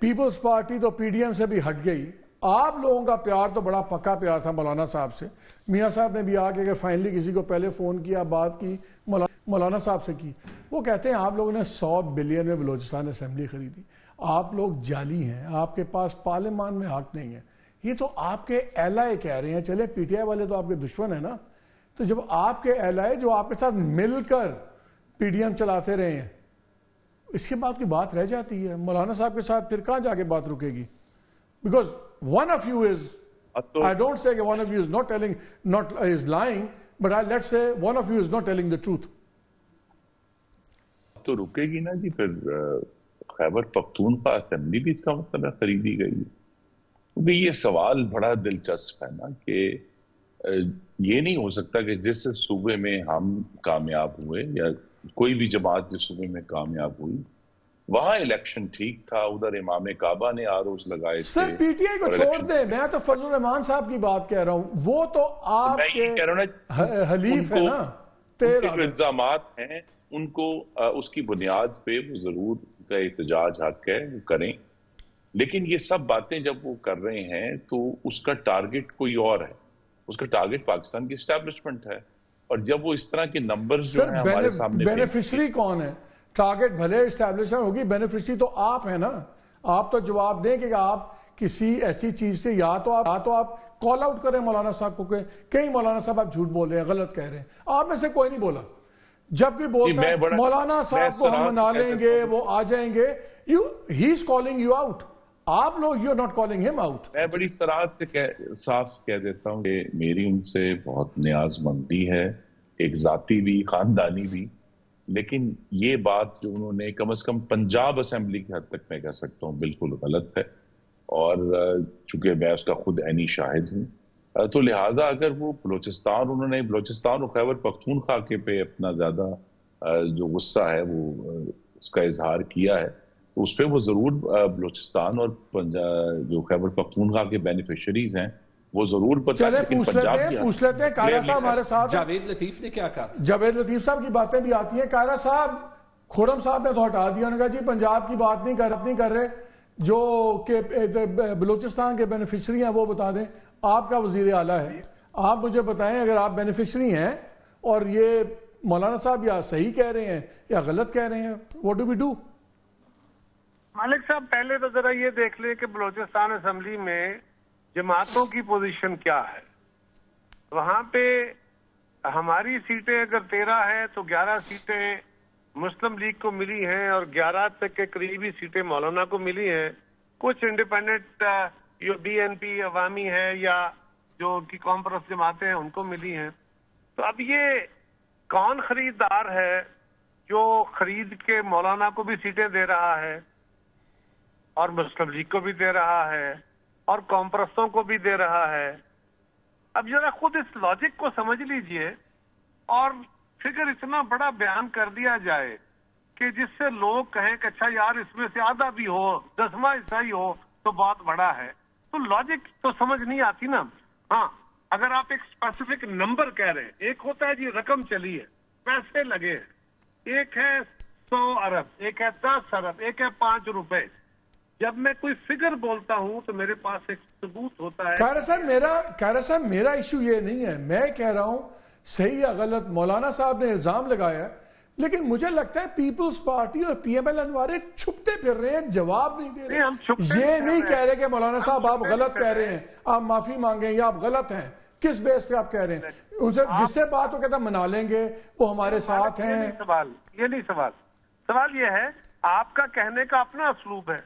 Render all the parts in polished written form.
Peoples party تو P D M سے بھی ہٹ گئی. آپ لوگوں کا پیار تو بڑا پکا پیار تھا مولانا صاحب سے. میاں صاحب نے بھی آ کے فائنلی کسی کو پہلے فون کیا, بات کی, مولانا صاحب سے کی. وہ کہتے ہیں آپ لوگوں نے 100 بلین میں بلوچستان اسمبلی خریدی. آپ لوگ جعلی ہیں, آپ کے پاس پارلیمان میں حق نہیں ہے. یہ تو آپ کے ایل آئی کہہ رہے ہیں. چلے پی ٹی آئی والے تو آپ کے دشمن ہیں نا. تو جب آپ کے ایل آئی جو آپ کے ساتھ مل کر پی ڈی ایم چلاتے رہے ہیں, اس کے بعد کی بات رہ جاتی ہے. مولانا صاحب کے ساتھ پھر کہاں جا کے بات رکے گی؟ Because one of you is, I don't say one of you is is lying, but let's say one of you is not telling the truth. تو رکے گی نا جی. پھر خیبر پختونخوا اسمبلی بھی اس کا مطلب ہے خریدی گئی. کیونکہ یہ سوال بڑا دلچسپ ہے نا کہ یہ نہیں ہو سکتا کہ جس صوبے میں ہم کامیاب ہوئے یا کوئی بھی جماعت جس صوبے میں کامیاب ہوئی وہاں الیکشن ٹھیک تھا, ادھر امام کعبہ نے آروز لگائے تھے. سر پی ٹی آئی کو چھوڑ دیں, میں تو فضل الرحمان صاحب کی بات کہہ رہا ہوں. وہ تو آپ کے حلیف ہے نا. جو الزامات ہیں ان کو اس کی بنیاد پہ وہ ضرور کا احتجاج حق ہے, وہ کریں. لیکن یہ سب باتیں جب وہ کر رہے ہیں تو اس کا ٹارگٹ کوئی اور ہے. اس کا ٹارگٹ پاکستان کی اسٹیبلشمنٹ ہے. اور جب وہ اس طرح کے نمبرز جو ہیں ہمارے سامنے, بینیفیشری کون ہے؟ ٹارگٹ بھلے اسٹیبلشمنٹ ہوگی, بینیفیشری تو آپ ہیں نا. آپ تو جواب دیں کہ آپ کسی ایسی چیز سے یا تو آپ کال آؤٹ کریں مولانا صاحب کو کہ کہیں مولانا صاحب آپ جھوٹ بول رہے ہیں, غلط کہہ رہے ہیں. آپ میں سے کوئی نہیں بولا. جب بھی بولتا ہے مولانا صاحب کو ہم منا لیں گے, وہ آ جائیں گے, ہی از کالنگ یو آؤٹ. آپ لوگ یو آر ناٹ کالنگ ہم آؤٹ. میں بڑی صراحت سے صاف کہہ دیتا ہوں کہ میری ان سے بہت نیاز مندی ہے, ایک ذاتی بھی خاندانی بھی. لیکن یہ بات جو انہوں نے کم از کم پنجاب اسمبلی کی حد تک میں کہہ سکتا ہوں بالکل غلط ہے. اور چونکہ میں اس کا خود عینی شاہد ہوں, تو لہٰذا اگر وہ انہوں نے بلوچستان اور خیبر پختونخوا کے پہ اپنا زیادہ جو غصہ ہے وہ اس کا اظہار کیا ہے, تو اس پہ وہ ضرور بلوچستان اور جو خیبر پختونخوا کے بینیفیشریز ہیں وہ ضرور چلے پوچھ لیتے ہیں. قائرہ صاحب ہمارے ساتھ, جاوید لطیف نے کیا کہا؟ جاوید لطیف صاحب کی باتیں بھی آتی ہیں. قائرہ صاحب, خرم صاحب نے تو ہٹا دیا, انہوں نے کہا جی پنجاب کی بات نہیں کر رہے, جو کہ بلوچستان کے بینیفیشری ہیں وہ بتا دیں. آپ کا وزیر اعلیٰ ہے, آپ مجھے بتائیں اگر آپ بینیفیشری ہیں اور یہ مولانا صاحب یا صحیح کہہ رہے ہیں یا غلط کہہ رہے ہیں, what do we do؟ مالک صاحب پہلے تو ذرا یہ دیکھ لیں کہ بلوچستان اسمبلی میں جماعتوں کی پوزیشن کیا ہے. وہاں پہ ہماری سیٹیں اگر 13 ہیں تو 11 سیٹیں مسلم لیگ کو ملی ہیں اور 11 تک کے قریبی سیٹیں مولانا کو ملی ہیں. کچھ انڈیپینڈنٹ جو بی این پی عوامی ہے یا جو کی کانفرنس جماعتیں ہیں ان کو ملی ہیں. تو اب یہ کون خریدار ہے جو خرید کے مولانا کو بھی سیٹیں دے رہا ہے اور مسلم لیگ کو بھی دے رہا ہے اور کانفرنسوں کو بھی دے رہا ہے؟ اب ذرا خود اس لاجک کو سمجھ لیجئے اور فگر اتنا بڑا بیان کر دیا جائے کہ جس سے لوگ کہیں کہ اچھا یار اس میں سے آدھا بھی ہو 10واں حصہ ہی ہو تو بہت بڑا ہے. تو لاجک تو سمجھ نہیں آتی نا. ہاں اگر آپ ایک اسپیسیفک نمبر کہہ رہے ہیں, ایک ہوتا ہے جی رقم چلی ہے, پیسے لگے ہیں, ایک ہے 100 ارب, ایک ہے 10 ارب, ایک ہے 5 روپے. جب میں کوئی فگر بولتا ہوں تو میرے پاس ایک ثبوت ہوتا ہے. قائرہ صاحب میرا ایشو یہ نہیں ہے, میں کہہ رہا ہوں صحیح یا غلط مولانا صاحب نے الزام لگایا ہے, لیکن مجھے لگتا ہے پیپلز پارٹی اور پی ایم ایل انوارے چھپتے پھر رہے ہیں, جواب نہیں دے رہے. یہ نہیں کہہ رہے کہ مولانا صاحب آپ غلط کہہ رہے ہیں, آپ معافی مانگیں یا آپ غلط ہیں. کس بیس پہ آپ کہہ رہے ہیں؟ ان سے جس سے بات ہو کہتا منا لیں گے, وہ ہمارے ساتھ ہیں. یہ نہیں سوال یہ ہے آپ کا کہنے کا اپنا اسلوب ہے.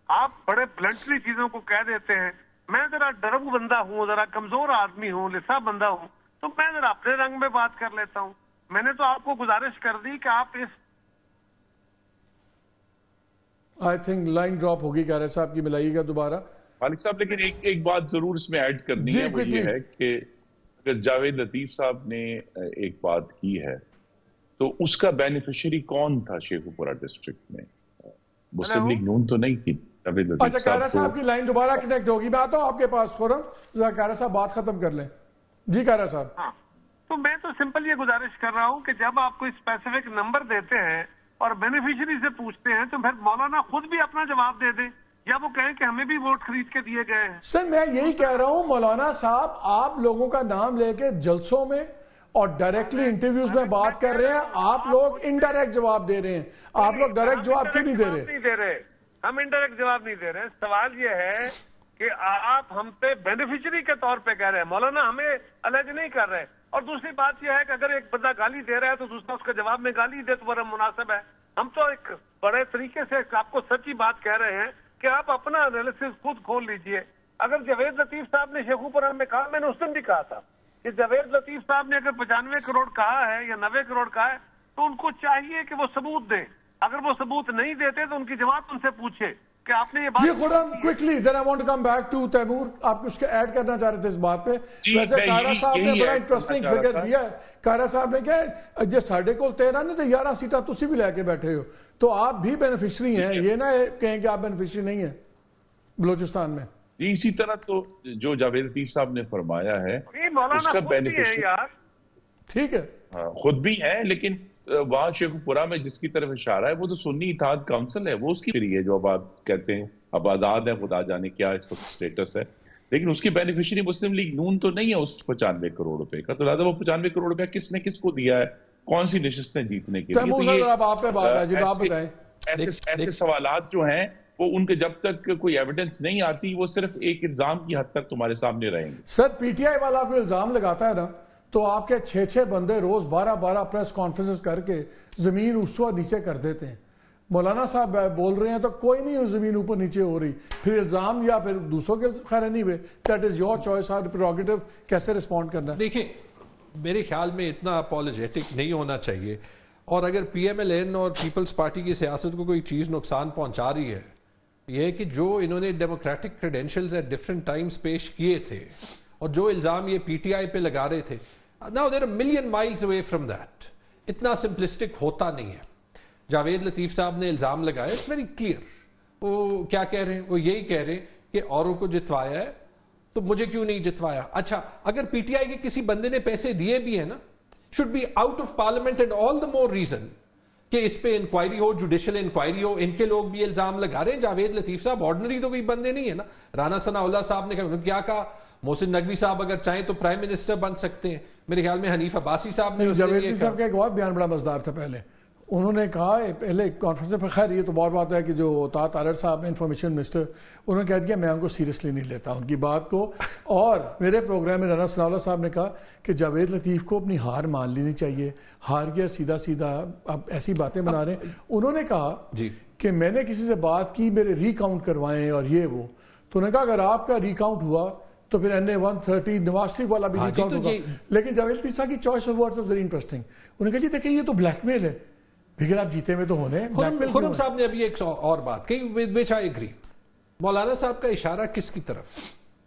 آپ بڑے بلنٹلی چیزوں کو کہہ دیتے ہیں. میں ذرا ڈرو بندہ ہوں, ذرا کمزور آدمی ہوں, لسا بندہ ہوں, تو میں ذرا اپنے رنگ میں بات کر لیتا ہوں. میں نے تو آپ کو گزارش کر دی کہ آپ اس آئی تھنک لائن ڈراپ ہوگی قائرہ صاحب کی, ملائیے گا دوبارہ مالک صاحب. لیکن ایک بات ضرور اس میں ایڈ کرنی ہے, وہ یہ ہے کہ اگر جاوید لطیف صاحب نے ایک بات کی ہے تو اس کا بینیفیشری کون تھا شیخوپورہ ڈسٹرکٹ میں؟ مسلم لیگ نون تو نہیں تھی. اچھا قائرہ صاحب کی لائن دوبارہ کنیکٹ ہوگی, میں آتا ہوں آپ کے پاس. خورم ذرا قائرہ صاحب بات ختم کر لیں. جی قائرہ صاحب. ہاں تو میں تو سمپل یہ گزارش کر رہا ہوں کہ جب آپ کوئی اسپیسیفک نمبر دیتے ہیں اور بینیفیشری سے پوچھتے ہیں تو پھر مولانا خود بھی اپنا جواب دے دیں یا وہ کہیں کہ ہمیں بھی ووٹ خرید کے دیے گئے ہیں. سر میں یہی کہہ رہا ہوں مولانا صاحب آپ لوگوں کا نام لے کے جلسوں میں اور ڈائریکٹلی انٹرویوز میں بات کر رہے ہیں, آپ لوگ انڈائریکٹ جواب دے رہے ہیں. آپ لوگ ڈائریکٹ جواب کیوں نہیں دے رہے؟ ہم انڈائریکٹ جواب نہیں دے رہے. سوال یہ ہے کہ آپ ہم پہ بینیفیشری کے طور پہ کہہ رہے ہیں. مولانا ہمیں الگ نہیں کر رہے. اور دوسری بات یہ ہے کہ اگر ایک بندہ گالی دے رہا ہے تو دوسرا اس کے جواب میں گالی دے تو بڑا مناسب ہے. ہم تو ایک بڑے طریقے سے آپ کو سچی بات کہہ رہے ہیں کہ آپ اپنا انالیسس خود کھول لیجئے. اگر جاوید لطیف صاحب نے شیخوپورہ میں کہا, میں نے اس دن بھی کہا تھا کہ جاوید لطیف صاحب نے اگر 95 کروڑ کہا ہے یا 90 کروڑ کہا ہے تو ان کو چاہیے کہ وہ ثبوت دیں. اگر وہ ثبوت نہیں دیتے تو ان کی جواب ان سے پوچھے کہ آپ نے یہ بات. جی Khurram quickly then I want to come back to Taimur, آپ کچھ ایڈ کرنا چاہ رہے تھے اس بات پہ. ویسے کائرہ صاحب نے بڑا انٹرسٹنگ فگر دیا ہے. کائرہ صاحب نے کہا جی ساڑھے کو 13 نے تو 11 سیٹاں تسی بھی لے کے بیٹھے ہو, تو آپ بھی بینیفیشری ہیں, یہ نہ کہیں کہ آپ بینیفیشری نہیں ہیں بلوچستان میں. جی اسی طرح تو جو جاوید لطیف صاحب نے فرمایا ہے اس کا بینیفیشری ٹھیک ہے, خود بھی ہے, لیکن وہاں شیخوپورہ میں جس کی طرف اشارہ ہے وہ تو سنی اتحاد کونسل ہے, وہ اس کی فری ہے جو اب آپ کہتے ہیں اب آزاد ہے, خدا جانے کیا اس وقت سٹیٹس ہے, لیکن اس کی بینیفیشری مسلم لیگ نون تو نہیں ہے اس 95 کروڑ روپے کا. تو لہٰذا وہ 95 کروڑ روپے کس نے کس کو دیا ہے, کون سی نشستیں جیتنے کے لیے. ایسے سوالات جو ہیں وہ ان کے جب تک کوئی ایویڈنس نہیں آتی وہ صرف ایک الزام کی حد تک تمہارے سامنے رہیں گے. سر پی ٹی آئی والا کوئی الزام لگاتا ہے نا تو آپ کے 6 بندے روز 12 پریس کانفرنس کر کے زمین اوپر نیچے کر دیتے ہیں. مولانا صاحب بول رہے ہیں تو کوئی نہیں زمین اوپر نیچے ہو رہی, پھر الزام یا پھر دوسروں کے خیر نہیں ہوئے. دیٹ از یور چوائس, آپ پریروگیٹو کیسے رسپونڈ کرنا ہے. دیکھیں میرے خیال میں اتنا اپولوجیٹک نہیں ہونا چاہیے, اور اگر پی ایم ایل این اور پیپلز پارٹی کی سیاست کو کوئی چیز نقصان پہنچا رہی ہے یہ ہے کہ جو انہوں نے democratic credentials at different times پیش کیے تھے اور جو الزام یہ پی ٹی آئی پہ لگا رہے تھے, now they're a million miles away from that. اتنا سمپلسٹک ہوتا نہیں ہے. جاوید لطیف صاحب نے الزام لگایا, اٹس ویری کلیئر. وہ کیا کہہ رہے ہیں, وہ یہی کہہ رہے ہیں کہ اوروں کو جتوایا ہے تو مجھے کیوں نہیں جتوایا. اچھا اگر پی ٹی آئی کے کسی بندے نے پیسے دیے بھی ہیں نا, should be out of parliament and all the more reason کہ اس پہ انکوائری ہو, جوڈیشل انکوائری ہو. ان کے لوگ بھی الزام لگا رہے ہیں. جاوید لطیف صاحب آرڈنری تو کوئی بندے نہیں ہے نا. رانا ثناء اللہ صاحب نے کیا کہا, محسن نقوی صاحب اگر چاہیں تو پرائم منسٹر بن سکتے ہیں. میرے خیال میں حنیف عباسی صاحب نے جاوید صاحب کا ایک اور بیان بڑا مزدار تھا. پہلے انہوں نے کہا پہلے کانفرنس پہ, خیر یہ تو بہت بات ہے کہ جو طاعت عارر صاحب نے انفارمیشن منسٹر, انہوں نے کہہ دیا میں ان کو سیریسلی نہیں لیتا ان کی بات کو. اور میرے پروگرام میں رانا ثناء اللہ صاحب نے کہا کہ جاوید لطیف کو اپنی ہار مان لینی چاہیے, ہار گیا سیدھا اب ایسی باتیں بنا رہے ہیں. انہوں نے کہا کہ میں نے کسی سے بات کی میرے ری کاؤنٹ کروائیں اور یہ وہ, تو انہوں نے کہا اگر آپ کا ری کاؤنٹ ہوا تو پھر این اے 130 نواز شریف والا بھی ری کاؤنٹ ہوگا. لیکن جاوید لطیف صاحب کی choice of words very interesting. انہوں نے کہا جی دیکھیں یہ تو بلیک میل ہے, بھگر آپ جیتے میں تو ہونے. خرم صاحب نے ابھی ایک اور بات کہی which I agree. مولانا صاحب کا اشارہ کس کی طرف,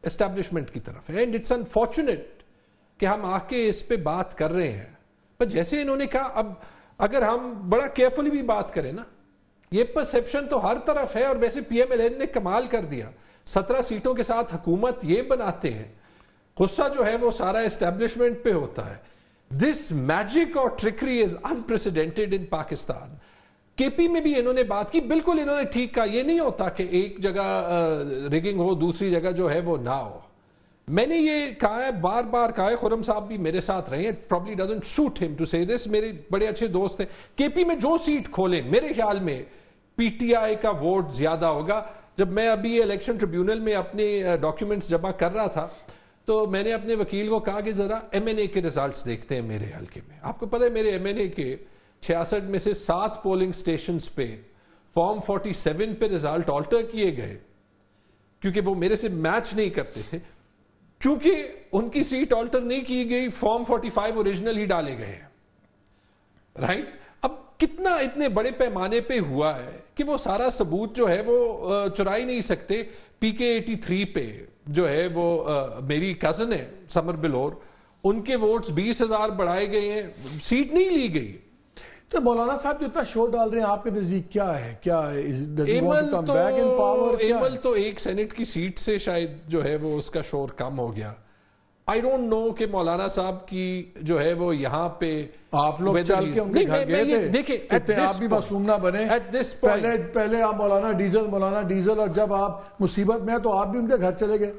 اسٹیبلشمنٹ کی طرف ہے. اینڈ اٹس انفارچونیٹ کہ ہم آ کے اس پہ بات کر رہے ہیں, پر جیسے انہوں نے کہا اب اگر ہم بڑا کیئرفلی بھی بات کریں نا, یہ پرسیپشن تو ہر طرف ہے. اور ویسے پی ایم ایل این نے کمال کر دیا, 17 سیٹوں کے ساتھ حکومت یہ بناتے ہیں, غصہ جو ہے وہ سارا اسٹیبلشمنٹ پہ ہوتا ہے. This magic or trickery is unprecedented in Pakistan. کے پی میں بھی انہوں نے بات کی, بالکل انہوں نے ٹھیک کہا. یہ نہیں ہوتا کہ ایک جگہ ریگنگ ہو دوسری جگہ جو ہے وہ نہ ہو. میں نے یہ کہا ہے, بار بار کہا ہے, خرم صاحب بھی میرے ساتھ رہے ہیں. It probably doesn't suit him to say this. میرے بڑے اچھے دوست ہیں. کے پی میں جو سیٹ کھولیں میرے خیال میں پی ٹی آئی کا ووٹ زیادہ ہوگا. جب میں ابھی الیکشن ٹریبیونل میں اپنے ڈاکیومنٹس جمع کر رہا تھا تو میں نے اپنے وکیل کو کہا کہ ذرا ایم این اے کے ریزلٹس دیکھتے ہیں میرے حلقے میں. آپ کو پتہ ہے میرے ایم این اے کے 66 میں سے 7 پولنگ سٹیشنز پہ فارم 47 پہ ریزلٹ آلٹر کیے گئے کیونکہ وہ میرے سے میچ نہیں کرتے تھے. چونکہ ان کی سیٹ آلٹر نہیں کی گئی, فارم 45 اوریجنل ہی ڈالے گئے ہیں. رائٹ, اب کتنا اتنے بڑے پیمانے پہ ہوا ہے کہ وہ سارا ثبوت جو ہے وہ چرا ہی نہیں سکتے. پی کے 83 پہ جو ہے وہ میری کزن ہے سمر بلور, ان کے ووٹس 20,000 بڑھائے گئے ہیں, سیٹ نہیں لی گئی. تو مولانا صاحب جو اتنا شور ڈال رہے ہیں آپ کے نزدیک کیا ہے, ایمل تو ایک سینٹ کی سیٹ سے شاید جو ہے وہ اس کا شور کم ہو گیا. I don't know کہ مولانا صاحب کی جو ہے وہ یہاں پہ آپ لوگ چل کے ان کے گھر گئے تھے. دیکھیں آپ بھی معصوم نہ بنے. پہلے آپ مولانا ڈیزل اور جب آپ مصیبت میں ہیں تو آپ بھی ان کے گھر چلے گئے.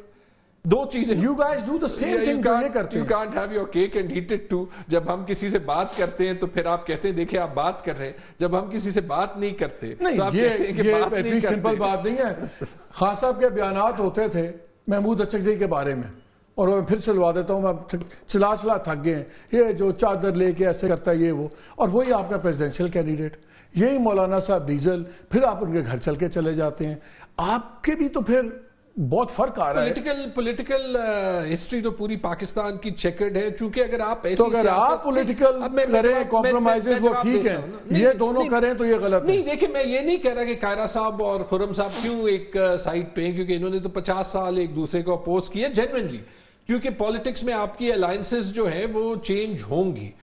دو چیزیں. You guys do the same thing جو یہ کرتے ہیں. You can't have your cake and eat it too. جب ہم کسی سے بات کرتے ہیں تو پھر آپ کہتے ہیں دیکھیں آپ بات کر رہے ہیں, جب ہم کسی سے بات نہیں کرتے تو آپ کہتے ہیں کہ بات نہیں کرتے. یہ سمپل بات نہیں ہے. خان صاحب کے بیانات ہوتے تھے محمود اچکزئی کے بارے میں, اور میں پھر چلوا دیتا ہوں, میں چلا تھک گئے ہیں, یہ جو چادر لے کے ایسے کرتا ہے یہ وہ, اور وہی آپ کا پریزیڈنشل کینڈیڈیٹ, یہی مولانا صاحب ڈیزل, پھر آپ ان کے گھر چل کے چلے جاتے ہیں. آپ کے بھی تو پھر بہت فرق آ رہا ہے. پولیٹیکل ہسٹری تو پوری پاکستان کی چیکرڈ ہے, چونکہ اگر آپ تو اگر آپ پولیٹیکل کریں کمپرومائزز وہ ٹھیک ہیں, یہ دونوں کریں تو یہ غلط ہے. نہیں دیکھیں میں یہ نہیں کہہ رہا کہ قائرہ صاحب اور خرم صاحب کیوں ایک سائٹ پہ ہیں, کیونکہ انہوں نے تو 50 سال ایک دوسرے کو اپوز کیا جینوینلی, کیونکہ پالیٹکس میں آپ کی الائنسز جو ہے وہ چینج ہوں گی.